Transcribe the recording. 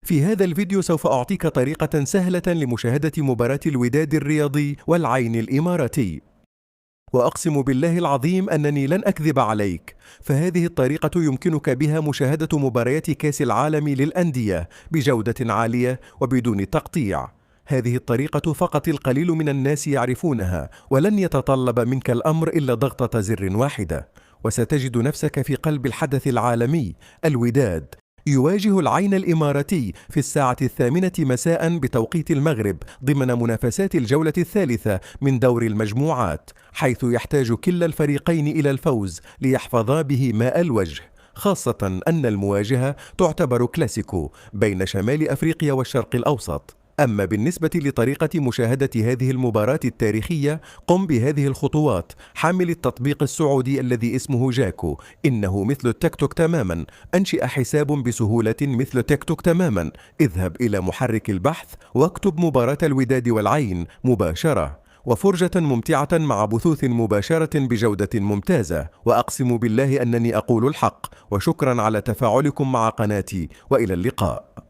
في هذا الفيديو سوف أعطيك طريقة سهلة لمشاهدة مباراة الوداد الرياضي والعين الإماراتي، وأقسم بالله العظيم أنني لن أكذب عليك، فهذه الطريقة يمكنك بها مشاهدة مباريات كأس العالم للأندية بجودة عالية وبدون تقطيع. هذه الطريقة فقط القليل من الناس يعرفونها، ولن يتطلب منك الأمر إلا ضغطة زر واحدة، وستجد نفسك في قلب الحدث العالمي. الوداد يواجه العين الإماراتي في 8:00 مساء بتوقيت المغرب ضمن منافسات الجولة الثالثة من دور المجموعات، حيث يحتاج كلا الفريقين إلى الفوز ليحفظا به ماء الوجه، خاصة أن المواجهة تعتبر كلاسيكو بين شمال أفريقيا والشرق الأوسط. أما بالنسبة لطريقة مشاهدة هذه المباراة التاريخية، قم بهذه الخطوات. حمل التطبيق السعودي الذي اسمه جاكو، إنه مثل التيك توك تماما. أنشئ حساب بسهولة مثل تيك توك تماما. اذهب إلى محرك البحث واكتب مباراة الوداد والعين مباشرة، وفرجة ممتعة مع بثوث مباشرة بجودة ممتازة. وأقسم بالله أنني أقول الحق، وشكرا على تفاعلكم مع قناتي، وإلى اللقاء.